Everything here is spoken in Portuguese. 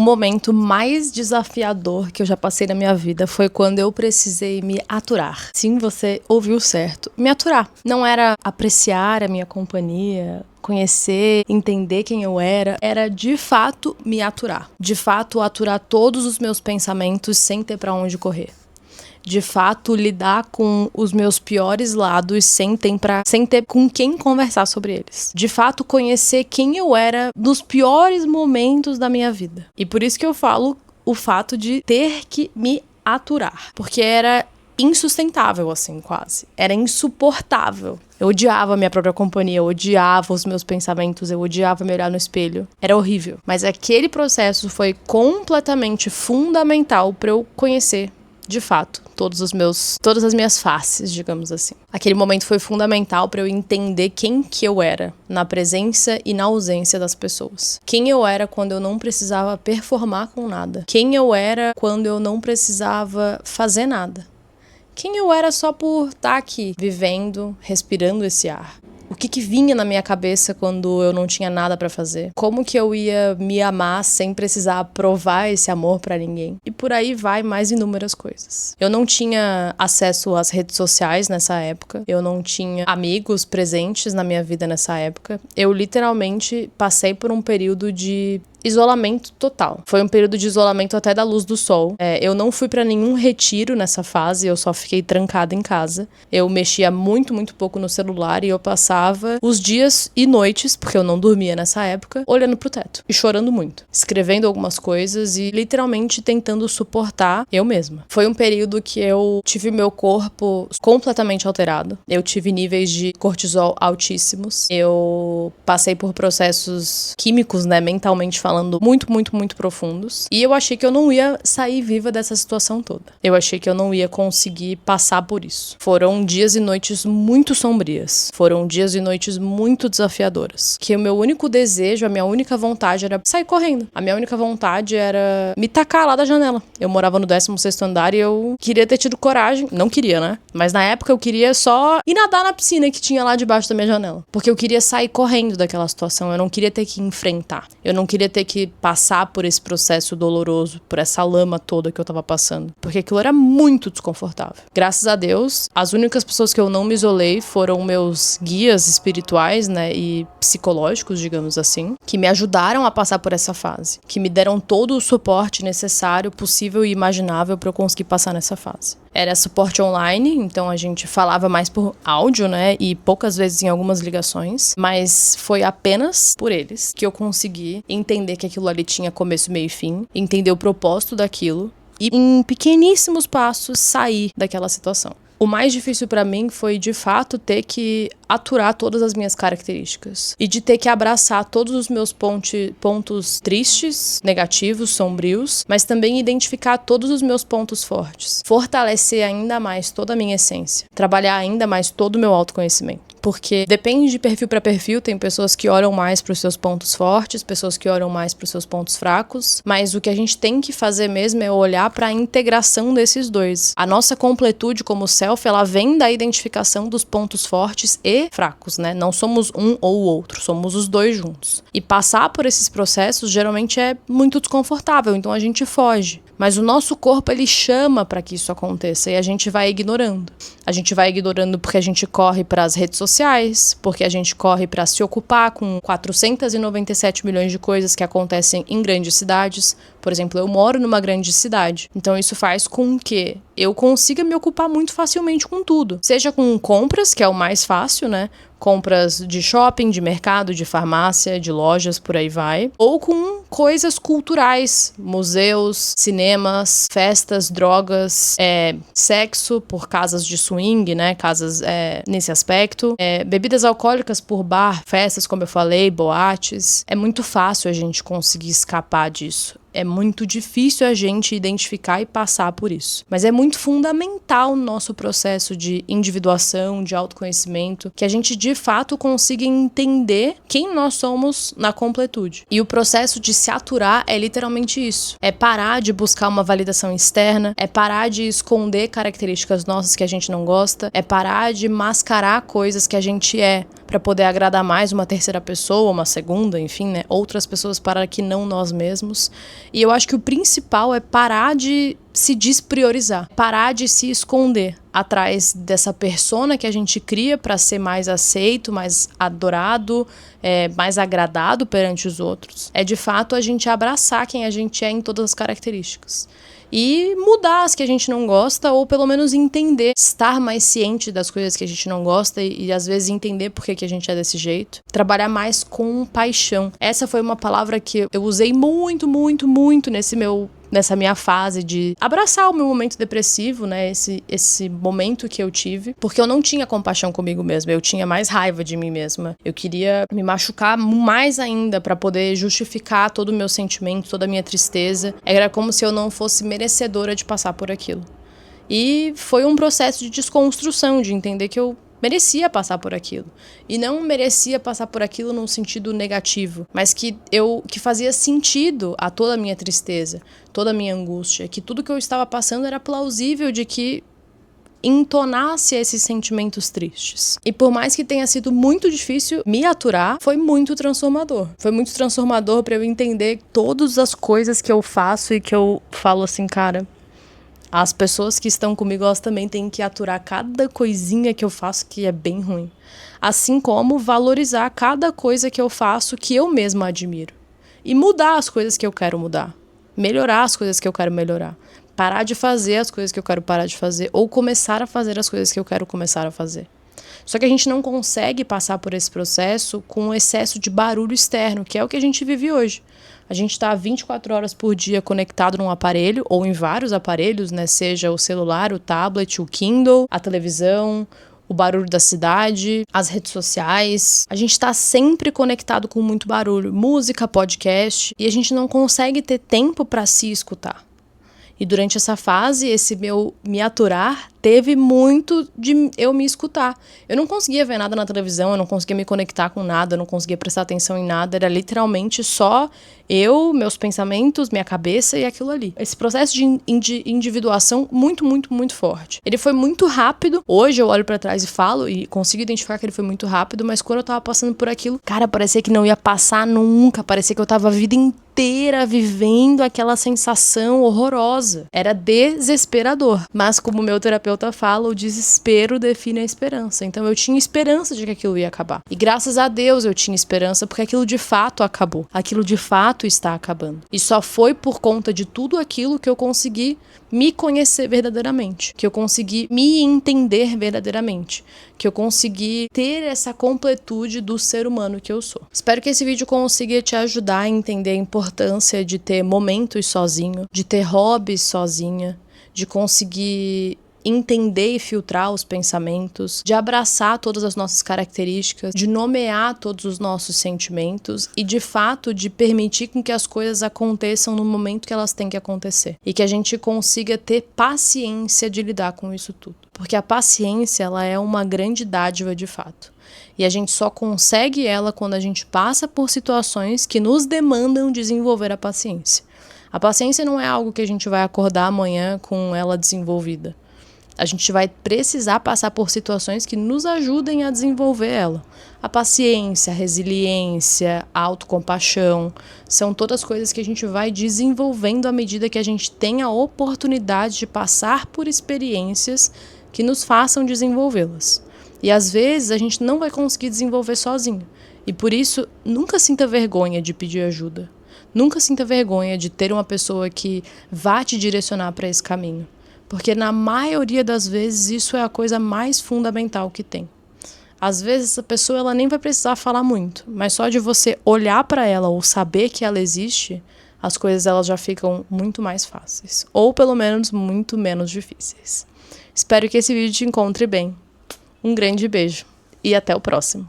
O momento mais desafiador que eu já passei na minha vida foi quando eu precisei me aturar. Sim, você ouviu certo. Me aturar. Não era apreciar a minha companhia, conhecer, entender quem eu era de fato me aturar. De fato, aturar todos os meus pensamentos sem ter pra onde correr. De fato, lidar com os meus piores lados sem ter com quem conversar sobre eles. De fato, conhecer quem eu era nos piores momentos da minha vida. E por isso que eu falo o fato de ter que me aturar. Porque era insustentável, assim, quase. Era insuportável. Eu odiava a minha própria companhia, eu odiava os meus pensamentos, eu odiava me olhar no espelho. Era horrível. Mas aquele processo foi completamente fundamental para eu conhecer, de fato, todas as minhas faces, digamos assim. Aquele momento foi fundamental para eu entender quem que eu era na presença e na ausência das pessoas. Quem eu era quando eu não precisava performar com nada. Quem eu era quando eu não precisava fazer nada. Quem eu era só por estar aqui, vivendo, respirando esse ar. O que vinha na minha cabeça quando eu não tinha nada pra fazer? Como que eu ia me amar sem precisar provar esse amor pra ninguém? E por aí vai mais inúmeras coisas. Eu não tinha acesso às redes sociais nessa época. Eu não tinha amigos presentes na minha vida nessa época. Eu literalmente passei por um período de isolamento total. Foi um período de isolamento até da luz do sol. Eu não fui pra nenhum retiro nessa fase, eu só fiquei trancada em casa. Eu mexia muito, muito pouco no celular e eu passava os dias e noites, porque eu não dormia nessa época, olhando pro teto e chorando muito. Escrevendo algumas coisas e literalmente tentando suportar eu mesma. Foi um período que eu tive meu corpo completamente alterado. Eu tive níveis de cortisol altíssimos. Eu passei por processos químicos, mentalmente falando, muito, muito, muito profundos. E eu achei que eu não ia sair viva dessa situação toda. Eu achei que eu não ia conseguir passar por isso. Foram dias e noites muito sombrias. Foram dias e noites muito desafiadoras. Que o meu único desejo, a minha única vontade era sair correndo. A minha única vontade era me tacar lá da janela. Eu morava no 16º andar e eu queria ter tido coragem. Não queria, né? Mas na época eu queria só ir nadar na piscina que tinha lá debaixo da minha janela. Porque eu queria sair correndo daquela situação. Eu não queria ter que enfrentar. Eu não queria ter que passar por esse processo doloroso, por essa lama toda que eu tava passando. Porque aquilo era muito desconfortável. Graças a Deus, as únicas pessoas que eu não me isolei foram meus guias espirituais, e psicológicos, digamos assim, que me ajudaram a passar por essa fase. Que me deram todo o suporte necessário, possível e imaginável para eu conseguir passar nessa fase. Era suporte online, então a gente falava mais por áudio, e poucas vezes em algumas ligações, mas foi apenas por eles que eu consegui entender que aquilo ali tinha começo, meio e fim, entender o propósito daquilo e, em pequeníssimos passos, sair daquela situação. O mais difícil pra mim foi, de fato, ter que aturar todas as minhas características. E de ter que abraçar todos os meus pontos tristes, negativos, sombrios, mas também identificar todos os meus pontos fortes. Fortalecer ainda mais toda a minha essência. Trabalhar ainda mais todo o meu autoconhecimento. Porque depende de perfil para perfil, tem pessoas que olham mais para os seus pontos fortes, pessoas que olham mais para os seus pontos fracos, mas o que a gente tem que fazer mesmo é olhar para a integração desses dois. A nossa completude como self, ela vem da identificação dos pontos fortes e fracos, Não somos um ou o outro, somos os dois juntos. E passar por esses processos geralmente é muito desconfortável, então a gente foge. Mas o nosso corpo, ele chama para que isso aconteça e a gente vai ignorando. A gente vai ignorando porque a gente corre para as redes sociais, porque a gente corre para se ocupar com 497 milhões de coisas que acontecem em grandes cidades. Por exemplo, eu moro numa grande cidade. Então isso faz com que eu consiga me ocupar muito facilmente com tudo. Seja com compras, que é o mais fácil, Compras de shopping, de mercado, de farmácia, de lojas, por aí vai. Ou com coisas culturais, museus, cinemas, festas, drogas, sexo por casas de swing, casas nesse aspecto. Bebidas alcoólicas por bar, festas, como eu falei, boates. É muito fácil a gente conseguir escapar disso. É muito difícil a gente identificar e passar por isso. Mas é muito fundamental no nosso processo de individuação, de autoconhecimento, que a gente de fato consiga entender quem nós somos na completude. E o processo de se aturar é literalmente isso. É parar de buscar uma validação externa, é parar de esconder características nossas que a gente não gosta, é parar de mascarar coisas que a gente é para poder agradar mais uma terceira pessoa, uma segunda, enfim, né? Outras pessoas para que não nós mesmos. E eu acho que o principal é parar de se despriorizar, parar de se esconder atrás dessa persona que a gente cria para ser mais aceito, mais adorado, mais agradado perante os outros. É de fato a gente abraçar quem a gente é em todas as características. E mudar as que a gente não gosta, ou pelo menos entender, estar mais ciente das coisas que a gente não gosta e às vezes entender por que a gente é desse jeito. Trabalhar mais com paixão. Essa foi uma palavra que eu usei muito, muito, muito nessa minha fase de abraçar o meu momento depressivo, né, esse momento que eu tive, porque eu não tinha compaixão comigo mesma, eu tinha mais raiva de mim mesma. Eu queria me machucar mais ainda para poder justificar todo o meu sentimento, toda a minha tristeza. Era como se eu não fosse merecedora de passar por aquilo. E foi um processo de desconstrução, de entender que eu merecia passar por aquilo. E não merecia passar por aquilo num sentido negativo, mas que fazia sentido a toda a minha tristeza, toda a minha angústia, que tudo que eu estava passando era plausível de que entonasse esses sentimentos tristes. E por mais que tenha sido muito difícil me aturar, foi muito transformador. Foi muito transformador para eu entender todas as coisas que eu faço e que eu falo assim, cara, as pessoas que estão comigo, elas também têm que aturar cada coisinha que eu faço que é bem ruim. Assim como valorizar cada coisa que eu faço que eu mesma admiro. E mudar as coisas que eu quero mudar. Melhorar as coisas que eu quero melhorar. Parar de fazer as coisas que eu quero parar de fazer. Ou começar a fazer as coisas que eu quero começar a fazer. Só que a gente não consegue passar por esse processo com um excesso de barulho externo, que é o que a gente vive hoje. A gente está 24 horas por dia conectado num aparelho, ou em vários aparelhos, né? Seja o celular, o tablet, o Kindle, a televisão, o barulho da cidade, as redes sociais. A gente está sempre conectado com muito barulho, música, podcast, e a gente não consegue ter tempo para se escutar. E durante essa fase, esse meu me aturar teve muito de eu me escutar. Eu não conseguia ver nada na televisão, eu não conseguia me conectar com nada, eu não conseguia prestar atenção em nada. Era literalmente só eu, meus pensamentos, minha cabeça e aquilo ali. Esse processo de individuação muito, muito, muito forte. Ele foi muito rápido. Hoje eu olho pra trás e falo e consigo identificar que ele foi muito rápido, mas quando eu tava passando por aquilo, cara, parecia que não ia passar nunca. Parecia que eu tava a vida inteira vivendo aquela sensação horrorosa. Era desesperador. Mas como meu terapeuta fala, o desespero define a esperança. Então eu tinha esperança de que aquilo ia acabar. E graças a Deus eu tinha esperança, porque aquilo de fato acabou. Aquilo de fato está acabando. E só foi por conta de tudo aquilo que eu consegui me conhecer verdadeiramente, que eu consegui me entender verdadeiramente, que eu consegui ter essa completude do ser humano que eu sou. Espero que esse vídeo consiga te ajudar a entender a importância de ter momentos sozinho, de ter hobbies sozinha, de conseguir entender e filtrar os pensamentos, de abraçar todas as nossas características, de nomear todos os nossos sentimentos e, de fato, de permitir com que as coisas aconteçam no momento que elas têm que acontecer. E que a gente consiga ter paciência de lidar com isso tudo. Porque a paciência, ela é uma grande dádiva de fato. E a gente só consegue ela quando a gente passa por situações que nos demandam desenvolver a paciência. A paciência não é algo que a gente vai acordar amanhã com ela desenvolvida. A gente vai precisar passar por situações que nos ajudem a desenvolver ela. A paciência, a resiliência, a autocompaixão, são todas coisas que a gente vai desenvolvendo à medida que a gente tem a oportunidade de passar por experiências que nos façam desenvolvê-las. E às vezes a gente não vai conseguir desenvolver sozinho. E por isso, nunca sinta vergonha de pedir ajuda. Nunca sinta vergonha de ter uma pessoa que vá te direcionar para esse caminho. Porque na maioria das vezes isso é a coisa mais fundamental que tem. Às vezes essa pessoa ela nem vai precisar falar muito, mas só de você olhar para ela ou saber que ela existe, as coisas elas já ficam muito mais fáceis. Ou pelo menos muito menos difíceis. Espero que esse vídeo te encontre bem. Um grande beijo e até o próximo.